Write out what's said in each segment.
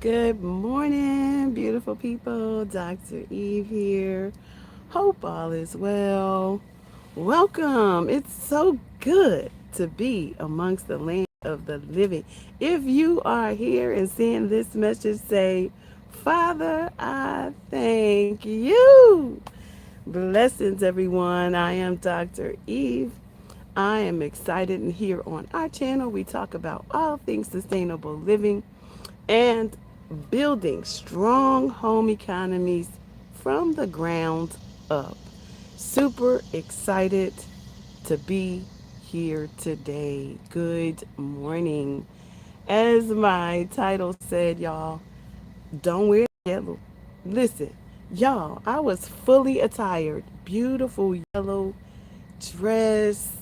Good morning, beautiful people. Dr. Eve here. Hope all is well. Welcome. It's so good to be amongst the land of the living. If you are here and seeing this message, say, Father, I thank you. Blessings, everyone. I am Dr. Eve. I am excited, and here on our channel, we talk about all things sustainable living and building strong home economies from the ground up. Super excited to be here today. Good morning. As my title said, y'all, don't wear yellow. Listen, y'all, I was fully attired, beautiful yellow dress,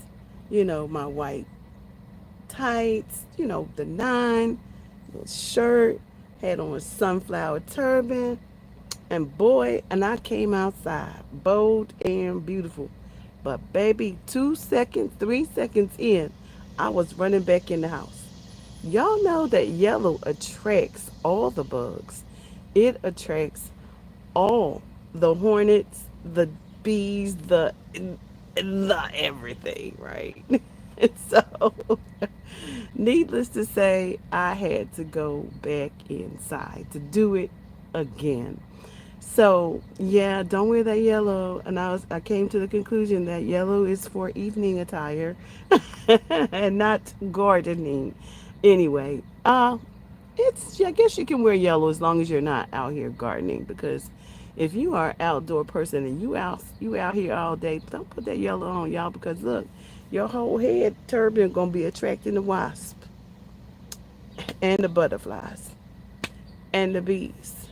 my white tights, the nine, little shirt, had on a sunflower turban, and boy, and I came outside, bold and beautiful. But baby, 2 seconds, 3 seconds in, I was running back in the house. Y'all know that yellow attracts all the bugs. It attracts all the hornets, the bees, the everything, right? So, needless to say, I had to go back inside to do it again. So, yeah, don't wear that yellow. And I came to the conclusion that yellow is for evening attire and not gardening. Anyway, it's I guess you can wear yellow as long as you're not out here gardening, because if you are an outdoor person and you out here all day, don't put that yellow on, y'all, because look, your whole head turban gonna be attracting the wasp and the butterflies and the bees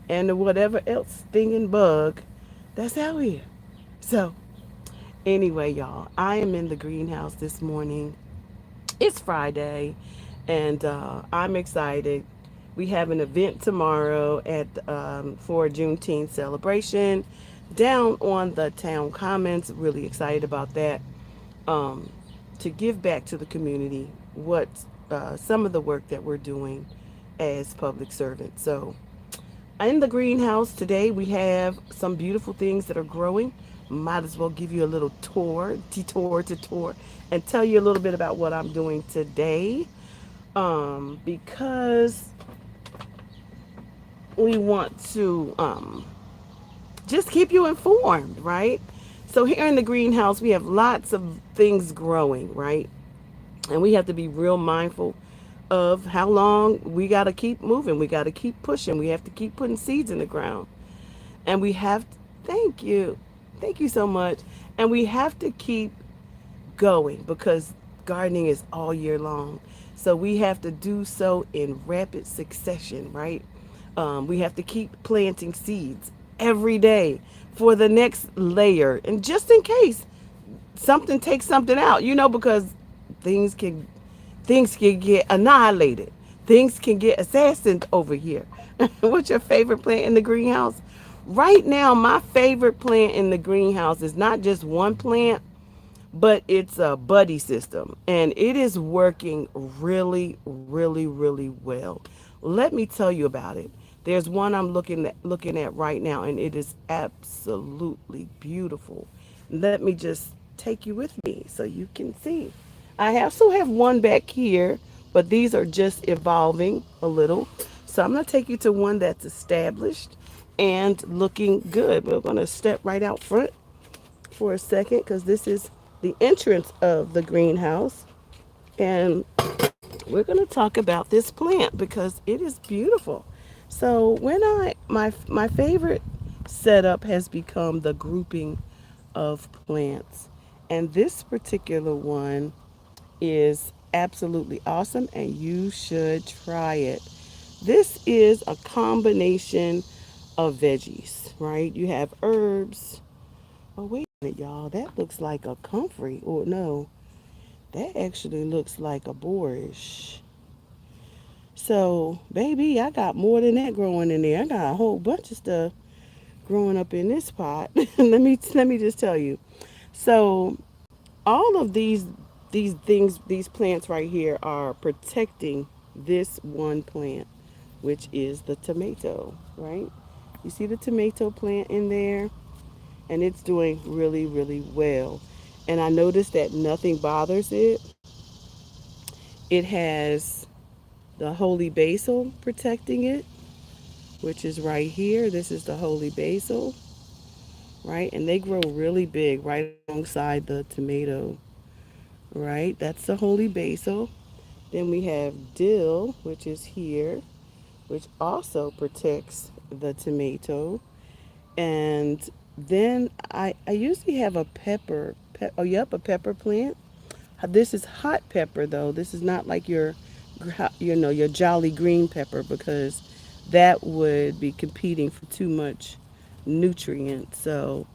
and the whatever else stinging bug that's out here. So anyway, y'all, I am in the greenhouse this morning. It's Friday, and I'm excited. We have an event tomorrow at for Juneteenth celebration down on the town commons. Really excited about that. Um, to give back to the community what some of the work that we're doing as public servants. So in the greenhouse today, we have some beautiful things that are growing. Might as well give you a little detour, and tell you a little bit about what I'm doing today. Because we want to just keep you informed, right? So here in the greenhouse, we have lots of things growing, right? And we have to be real mindful of how long we got to keep moving. We got to keep pushing. We have to keep putting seeds in the ground. And we have to, thank you. Thank you so much. And we have to keep going because gardening is all year long. So we have to do so in rapid succession, right? We have to keep planting seeds every day for the next layer. And just in case something takes something out, because things can things can get annihilated. Things can get assassinated over here. What's your favorite plant in the greenhouse? Right now, my favorite plant in the greenhouse is not just one plant, but it's a buddy system, and it is working really, really, really well. Let me tell you about it. There's one I'm looking at right now, and it is absolutely beautiful. Let me just take you with me so you can see. I also have one back here, but these are just evolving a little. So I'm going to take you to one that's established and looking good. We're going to step right out front for a second because this is the entrance of the greenhouse. And we're going to talk about this plant because it is beautiful. So when my favorite setup has become the grouping of plants. And this particular one is absolutely awesome and you should try it. This is a combination of veggies, right? You have herbs. Oh, wait a minute, y'all. That looks like a comfrey. Or no, that actually looks like a boorish. So, baby, I got more than that growing in there. I got a whole bunch of stuff growing up in this pot. let me just tell you. So, all of these things, these plants right here are protecting this one plant. which is the tomato, right? You see the tomato plant in there, and it's doing really, really well. And I noticed that nothing bothers it. It has the holy basil protecting it, which is right here. This is the holy basil, right? And they grow really big right alongside the tomato, right? That's the holy basil. Then we have dill, which is here, which also protects the tomato. And then I usually have a oh, yep, a pepper plant. This is hot pepper though. This is not like your jolly green pepper, because that would be competing for too much nutrient. So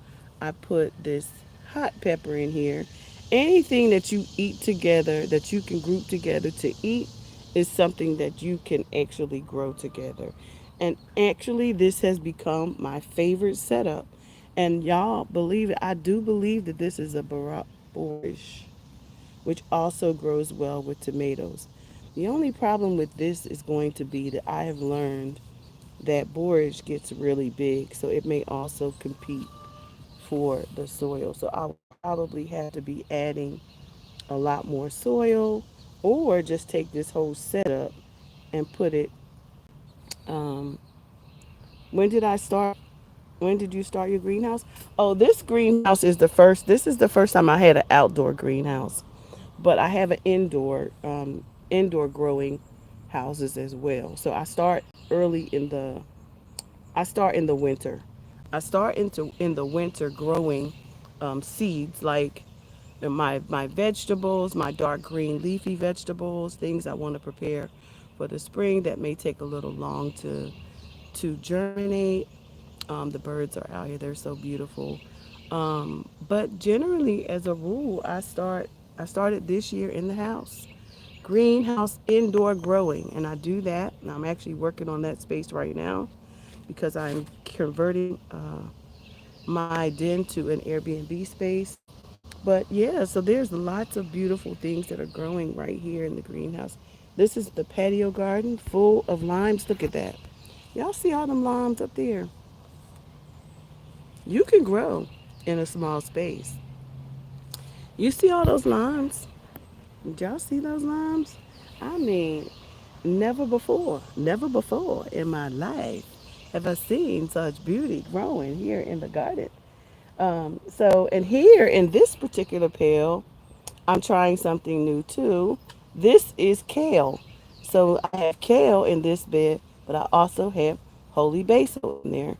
I put this hot pepper in here. Anything that you eat together, that you can group together to eat, is something that you can actually grow together. And actually, this has become my favorite setup. And y'all believe it, I do believe that this is a borage, which also grows well with tomatoes. The only problem with this is going to be that I have learned that borage gets really big, so it may also compete for the soil. So I will probably have to be adding a lot more soil, or just take this whole setup and put it. Um, when did I start? When did you start your greenhouse? Oh, this greenhouse is the first. This is the first time I had an outdoor greenhouse, but I have an indoor growing houses as well. So early in the I start in the winter. I start in the winter growing seeds like my vegetables, my dark green leafy vegetables, things I want to prepare for the spring that may take a little long to germinate. The birds are out here; they're so beautiful. But generally, as a rule, I started this year in the house, greenhouse indoor growing, and I do that. And I'm actually working on that space right now because I'm converting my den to an Airbnb space. But yeah, so there's lots of beautiful things that are growing right here in the greenhouse. This is the patio garden full of limes. Look at that. Y'all see all them limes up there? You can grow in a small space. You see all those limes? Did y'all see those limes? I mean, never before in my life have I seen such beauty growing here in the garden. And here in this particular pail, I'm trying something new too. This is kale. So I have kale in this bed, but I also have holy basil in there.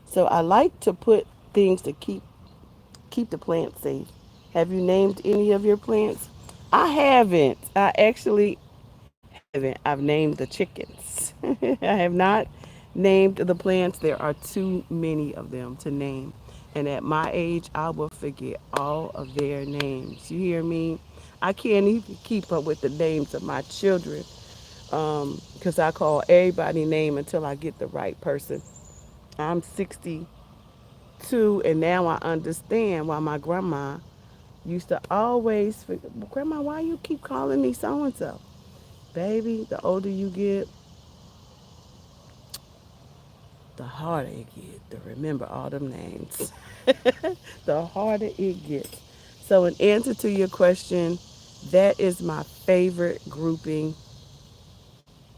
So I like to put things to keep the plant safe. Have you named any of your plants? I haven't. I actually haven't. I've named the chickens. I have not named the plants. There are too many of them to name. And at my age, I will forget all of their names. You hear me? I can't even keep up with the names of my children, because I call everybody name until I get the right person. I'm 62, and now I understand why my grandma used to always, Grandma, why you keep calling me so and so? Baby, the older you get, the harder it gets to remember all them names. The harder it gets. So, in answer to your question, that is my favorite grouping.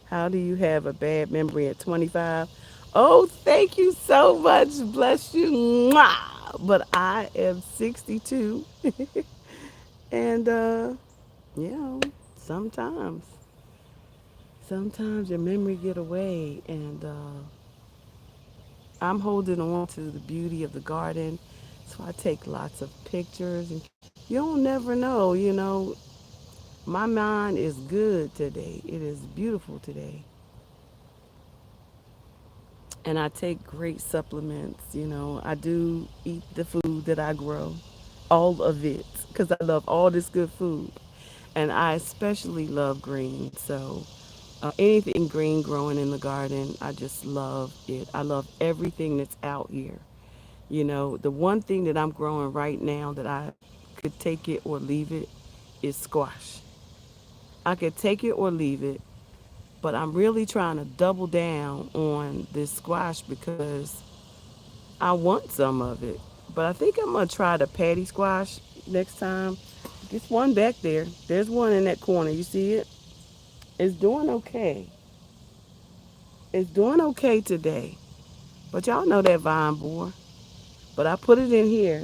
How do you have a bad memory at 25? Oh, thank you so much. Bless you. Mwah! But I am 62. And, you know, sometimes, sometimes your memory get away. And I'm holding on to the beauty of the garden. So I take lots of pictures. And you'll never know, my mind is good today. It is beautiful today. And I take great supplements. I do eat the food that I grow, all of it, because I love all this good food. And I especially love green. So anything green growing in the garden, I just love it. I love everything that's out here. The one thing that I'm growing right now that I could take it or leave it is squash. I could take it or leave it. But I'm really trying to double down on this squash because I want some of it. But I think I'm gonna try the patty squash next time. There's one back there. There's one in that corner. You see it? It's doing okay. It's doing okay today. But y'all know that vine borer. But I put it in here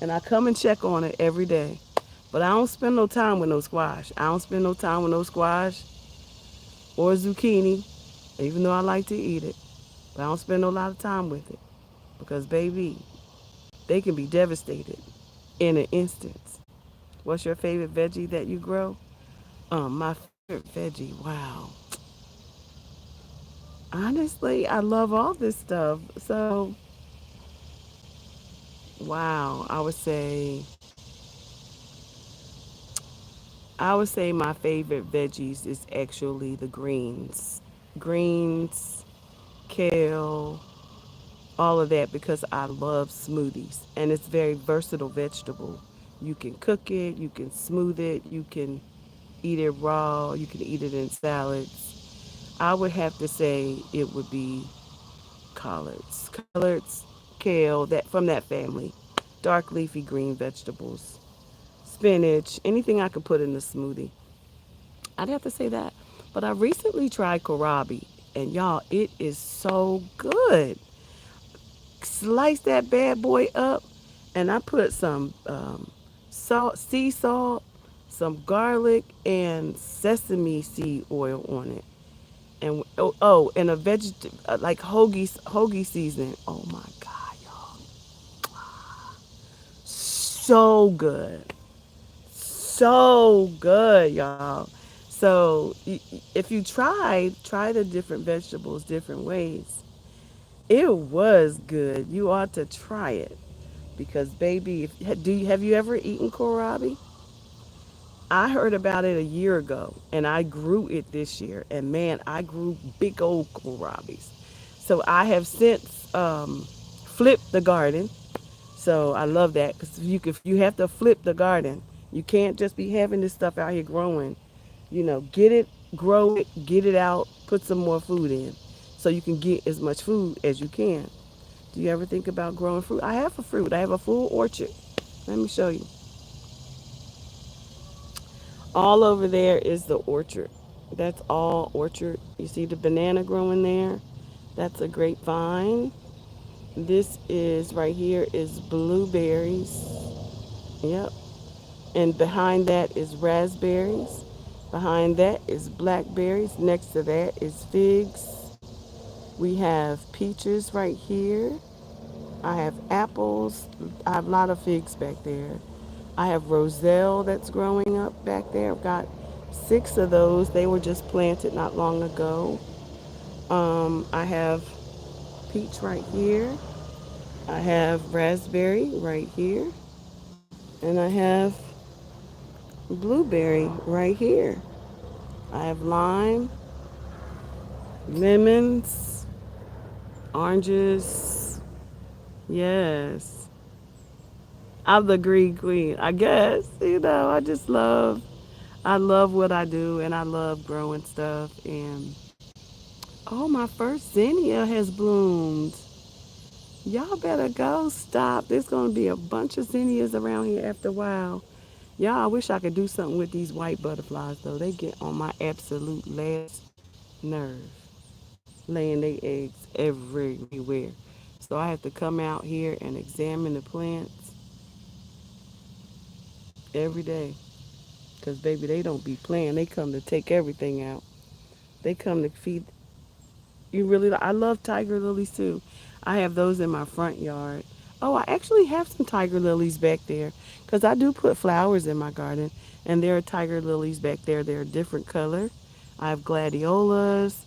and I come and check on it every day. But I don't spend no time with no squash. I don't spend no time with no squash or zucchini, even though I like to eat it. But I don't spend a lot of time with it because, baby, they can be devastated in an instance. What's your favorite veggie that you grow? My favorite veggie, wow. Honestly, I love all this stuff. So, wow, I would say my favorite veggies is actually the greens. Greens, kale, all of that because I love smoothies and it's very versatile vegetable. You can cook it, you can smooth it, you can eat it raw, you can eat it in salads. I would have to say it would be collards, kale, that from that family, dark leafy green vegetables, spinach, anything I could put in a smoothie. I'd have to say that. But I recently tried kohlrabi, and y'all, it is so good. Slice that bad boy up, and I put some salt, sea salt, some garlic, and sesame seed oil on it. And and a like hoagie seasoning. Oh my god, y'all, so good, so good, y'all. So if you try the different vegetables different ways. It was good. You ought to try it because, baby, have you ever eaten kohlrabi? I heard about it a year ago, and I grew it this year. And man, I grew big old kohlrabis. So I have since flipped the garden. So I love that because you have to flip the garden. You can't just be having this stuff out here growing. Get it, grow it, get it out, put some more food in, so you can get as much food as you can. Do you ever think about growing fruit? I have a fruit. I have a full orchard. Let me show you. All over there is the orchard. That's all orchard. You see the banana growing there? That's a grapevine. This is right here is blueberries. Yep. And behind that is raspberries. Behind that is blackberries. Next to that is figs. We have peaches right here. I have apples. I have a lot of figs back there. I have roselle that's growing up back there. I've got 6 of those. They were just planted not long ago. I have peach right here. I have raspberry right here. And I have blueberry right here. I have lime, lemons, oranges. Yes. I'm the green queen. I guess. I love what I do and I love growing stuff and oh, my first zinnia has bloomed. Y'all better go stop. There's gonna be a bunch of zinnias around here after a while. Y'all, I wish I could do something with these white butterflies though. They get on my absolute last nerve. Laying their eggs everywhere. So I have to come out here and examine the plants every day. Because, baby, they don't be playing. They come to take everything out. They come to feed. I love tiger lilies too. I have those in my front yard. Oh, I actually have some tiger lilies back there because I do put flowers in my garden. And there are tiger lilies back there. They're a different color. I have gladiolas.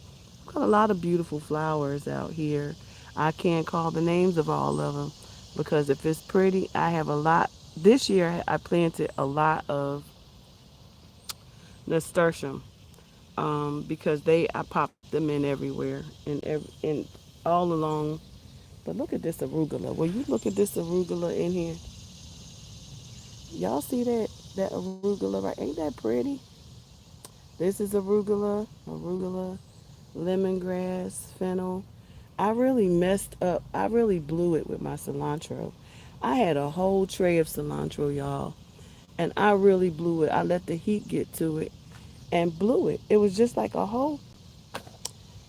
I've got a lot of beautiful flowers out here. I can't call the names of all of them because if it's pretty, I have a lot. This year, I planted a lot of nasturtium because I popped them in everywhere and all along. But look at this arugula. Will you look at this arugula in here? Y'all see that arugula right? Ain't that pretty? This is arugula, lemongrass, fennel. I really messed up. I really blew it with my cilantro. I had a whole tray of cilantro, y'all, and I really blew it. I let the heat get to it and blew it. It was just like a whole,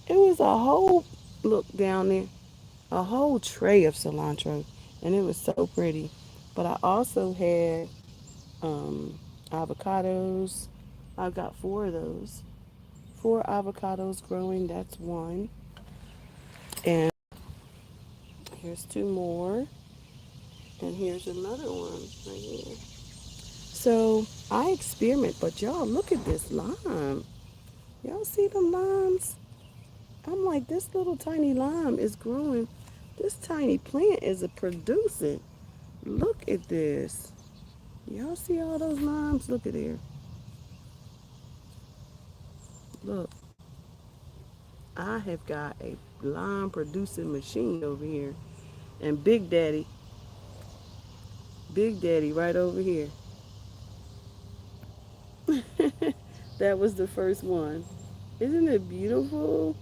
it was a whole, look down there, a whole tray of cilantro, and it was so pretty. But I also had avocados. I've got four of those. Four avocados growing, that's one. And here's two more. And here's another one right here. So I experiment, but y'all look at this lime. Y'all see them limes? I'm like, this little tiny lime is growing. This tiny plant is a producing. Look at this. Y'all see all those limes? Look at there. Look, I have got a lime producing machine over here. And Big Daddy right over here. That was the first one. Isn't it beautiful?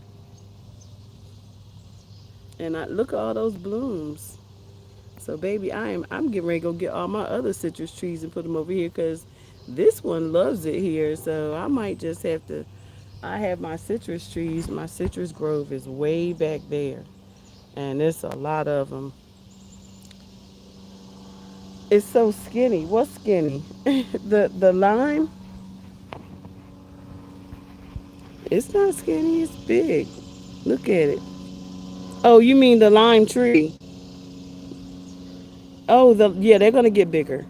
And I look at all those blooms. So baby, I'm getting ready to go get all my other citrus trees and put them over here because this one loves it here. So I might just have to. I have my citrus trees. My citrus grove is way back there, and it's a lot of them. It's so skinny. What's skinny? The lime. It's not skinny. It's big. Look at it. Oh, you mean the lime tree? Oh, they're gonna get bigger,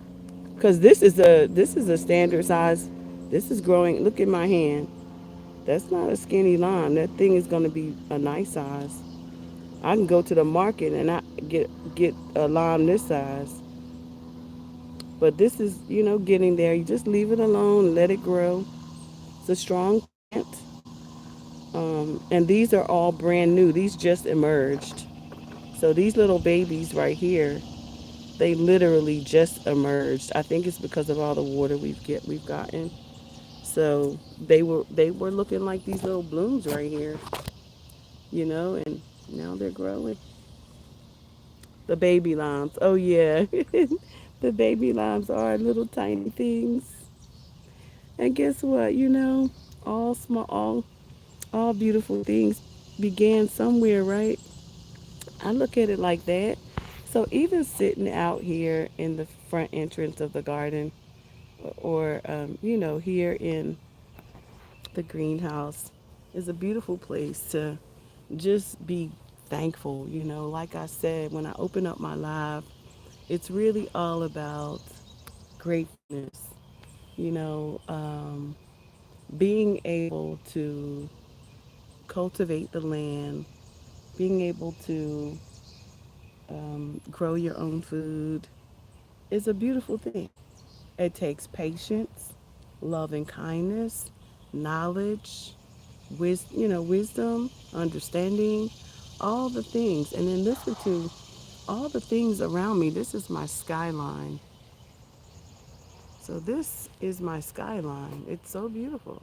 cause this is a standard size. This is growing. Look at my hand. That's not a skinny lime. That thing is gonna be a nice size. I can go to the market and I get a lime this size. But this is getting there. You just leave it alone, let it grow. It's a strong plant. And these are all brand new. These just emerged. So these little babies right here, they literally just emerged. I think it's because of all the water we've gotten. So they were looking like these little blooms right here, and now they're growing. The baby limes. Oh yeah. The baby limes are little tiny things. And guess what? All small all beautiful things began somewhere, right? I look at it like that. So even sitting out here in the front entrance of the garden, or here in the greenhouse, is a beautiful place to just be thankful. Like I said, when I open up my live, it's really all about gratefulness. You know, being able to cultivate the land, being able to grow your own food is a beautiful thing. It takes patience, love and kindness, knowledge, wisdom, understanding, all the things. And then listen to all the things around me. This is my skyline. So this is my skyline. It's so beautiful.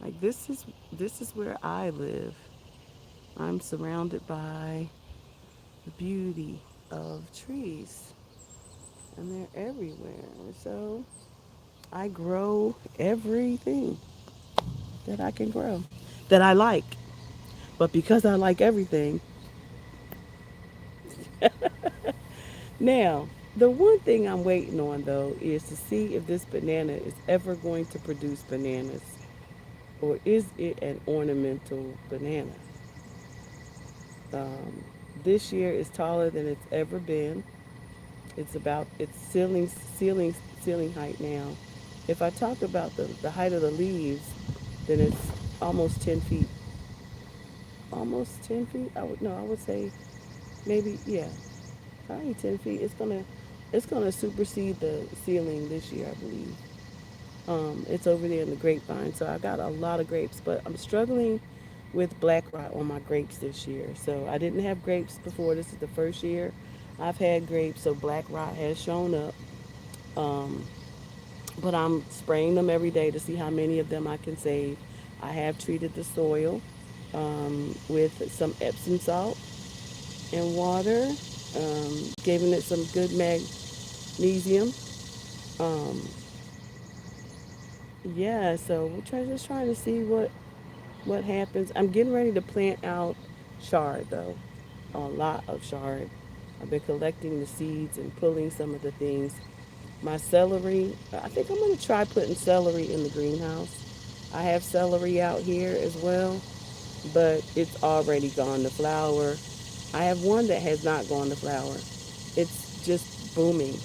Like this is where I live. I'm surrounded by the beauty of trees, and they're everywhere. So I grow everything that I can grow, that I like. But because I like everything, now the one thing I'm waiting on though is to see if this banana is ever going to produce bananas, or is it an ornamental banana. Um, this year is taller than it's ever been. It's ceiling height now. If I talk about the height of the leaves, then it's almost 10 feet. Almost 10 feet. I would say maybe, yeah, probably 10 feet. It's gonna supersede the ceiling this year, I believe. It's over there in the grapevine, so I got a lot of grapes, but I'm struggling with black rot on my grapes this year. So I didn't have grapes before. This is the first year I've had grapes, so black rot has shown up. Um, but I'm spraying them every day to see how many of them I can save. I have treated the soil with some Epsom salt and water, giving it some good magnesium. Um, yeah, so just trying to see what happens. I'm getting ready to plant out chard though, a lot of chard. I've been collecting the seeds and pulling some of the things. My celery, I think I'm going to try putting celery in the greenhouse. I have celery out here as well, but it's already gone to flower. I have one that has not gone to flower. It's just booming.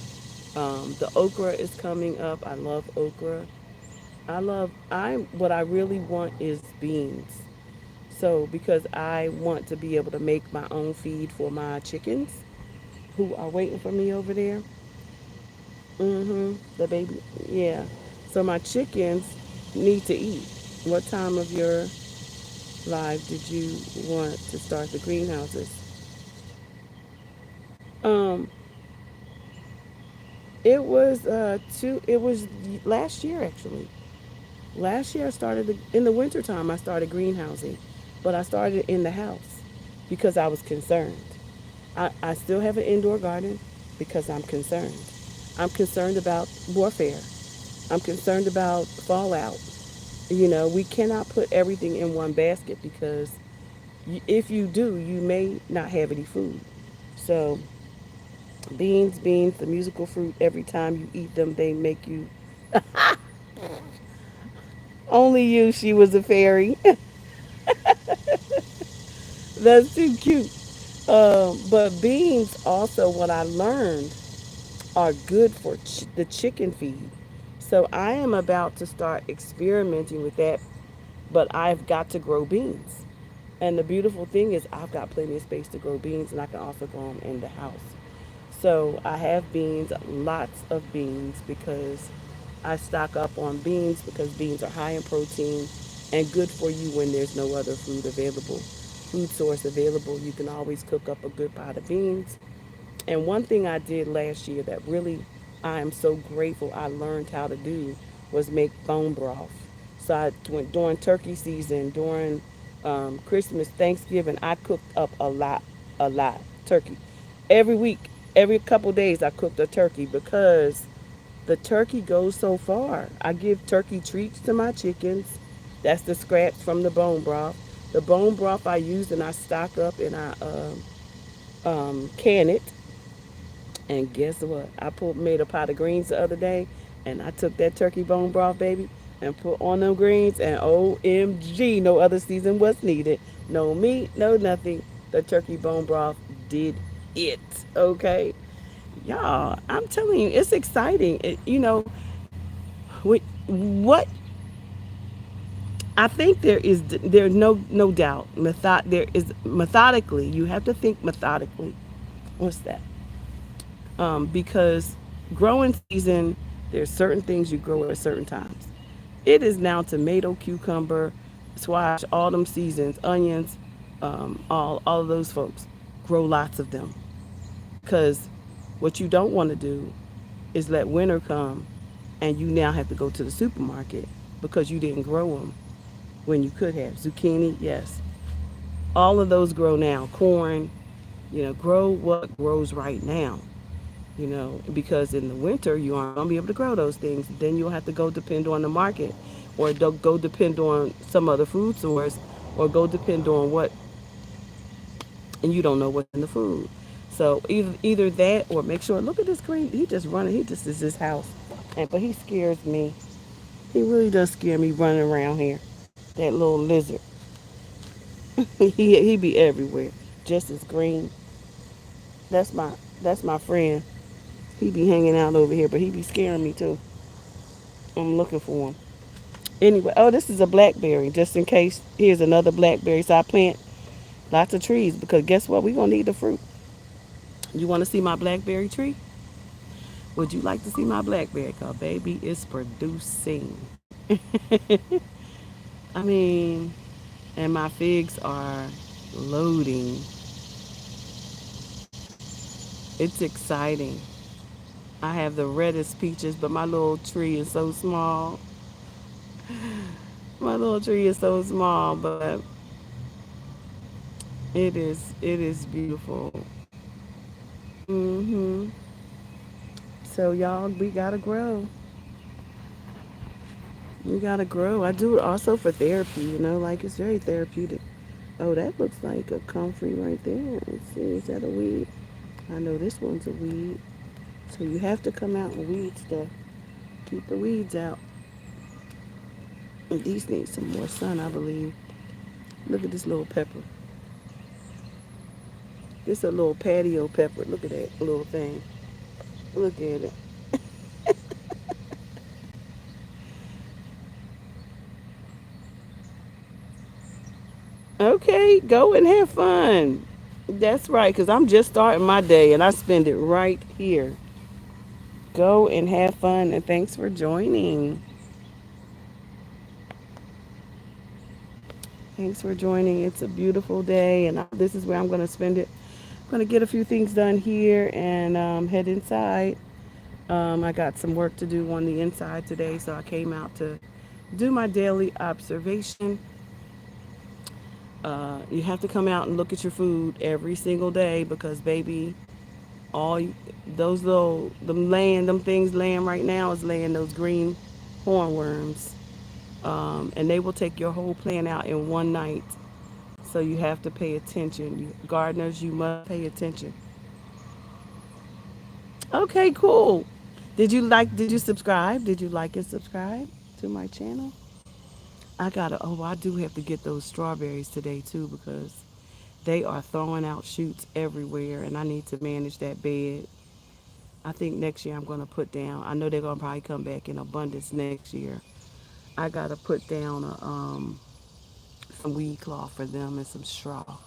The okra is coming up. I love okra. What I really want is beans. So, because I want to be able to make my own feed for my chickens who are waiting for me over there. The baby, yeah. So my chickens need to eat. What time of your life did you want to start the greenhouses? Um, it was two. It was last year actually. Last year I started in the wintertime. I started greenhousing, but I started in the house because I was concerned. I still have an indoor garden because I'm concerned. I'm concerned about warfare. I'm concerned about fallout. You know, we cannot put everything in one basket because if you do, you may not have any food. So, beans, the musical fruit, every time you eat them, they make you. Only you, she was a fairy. That's too cute. But beans, also, what I learned, are good for the chicken feed. So, I am about to start experimenting with that, but I've got to grow beans. And the beautiful thing is, I've got plenty of space to grow beans, and I can also grow them in the house. So I have beans, lots of beans, because I stock up on beans because beans are high in protein and good for you when there's no other food source available. You can always cook up a good pot of beans. And one thing I did last year that really I am so grateful I learned how to do was make bone broth. So I went during turkey season, during Christmas, Thanksgiving, I cooked up a lot turkey. Every week, every couple days, I cooked a turkey because the turkey goes so far. I give turkey treats to my chickens. That's the scraps from the bone broth. The bone broth I use and I stock up and I can it, and guess what? Made a pot of greens the other day, and I took that turkey bone broth, baby, and put on them greens, and OMG, no other season was needed. No meat, no nothing. The turkey bone broth did it. Okay, y'all. I'm telling you, it's exciting. What I think there's no doubt. There is methodically. You have to think methodically. What's that? Because growing season, there's certain things you grow at certain times. It is now tomato, cucumber, squash, autumn seasons, onions, all of those folks grow lots of them. Because what you don't want to do is let winter come and you now have to go to the supermarket because you didn't grow them when you could have. Zucchini, yes. All of those grow now. Corn, grow what grows right now. Because in the winter you aren't going to be able to grow those things. Then you'll have to go depend on the market or go depend on some other food source or go depend on what, and you don't know what's in the food. So either that or make sure, look at this green, he just running, he just is his house. But he scares me. He really does scare me running around here. That little lizard. He be everywhere. Just as green. That's my friend. He be hanging out over here, but he be scaring me too. I'm looking for him. Anyway, oh, this is a blackberry. Just in case, here's another blackberry. So I plant lots of trees because guess what? We're gonna need the fruit. You want to see my blackberry tree? Would you like to see my blackberry? Cause baby, it's producing. I mean, and my figs are loading. It's exciting. I have the reddest peaches, but my little tree is so small. My little tree is so small, but it is beautiful. Mhm. So y'all, we gotta grow. We gotta grow. I do it also for therapy. Like it's very therapeutic. Oh, that looks like a comfrey right there. Let's see, is that a weed? I know this one's a weed. So you have to come out and weed stuff. Keep the weeds out. And these need some more sun, I believe. Look at this little pepper. This a little patio pepper. Look at that little thing. Look at it. Okay, go and have fun. That's right, because I'm just starting my day and I spend it right here. Go and have fun, and thanks for joining. Thanks for joining. It's a beautiful day, and this is where I'm going to spend it. I'm going to get a few things done here and head inside. I got some work to do on the inside today, so I came out to do my daily observation. You have to come out and look at your food every single day because, baby, all those little them things laying right now is laying those green hornworms, and they will take your whole plant out in one night. So you have to pay attention. Gardeners, you must pay attention. Okay, cool. Did you subscribe? Did you like and subscribe to my channel? I do have to get those strawberries today too because they are throwing out shoots everywhere and I need to manage that bed. I think next year I'm going to put down, I know they're going to probably come back in abundance next year. I got to put down some weed cloth for them and some straw.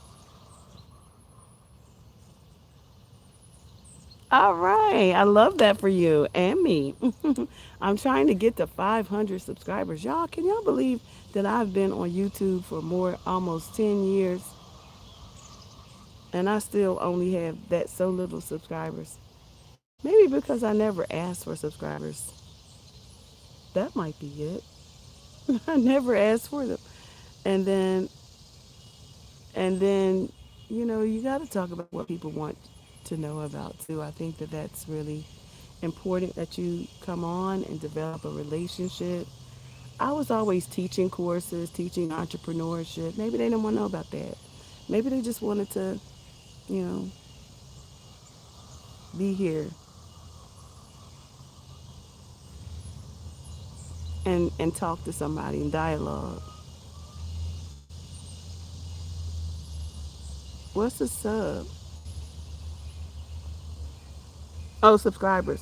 All right. I love that for you and me. I'm trying to get to 500 subscribers. Y'all, can y'all believe that I've been on YouTube for almost 10 years and I still only have that so little subscribers? Maybe because I never asked for subscribers. That might be it. I never asked for them. And then, and then, you got to talk about what people want to know about too. I think that that's really important that you come on and develop a relationship. I was always teaching courses, teaching entrepreneurship. Maybe they didn't want to know about that. Maybe they just wanted to, you know, be here and talk to somebody and dialogue. What's a sub? Oh, subscribers.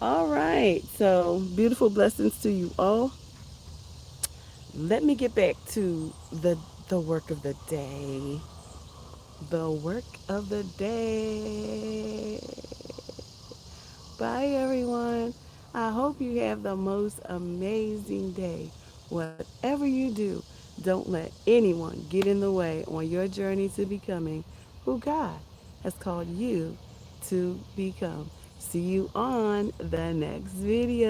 All right. So, beautiful blessings to you all. Let me get back to the work of the day. The work of the day. Bye, everyone. I hope you have the most amazing day. Whatever you do, don't let anyone get in the way on your journey to becoming who God has called you to become. See you on the next video.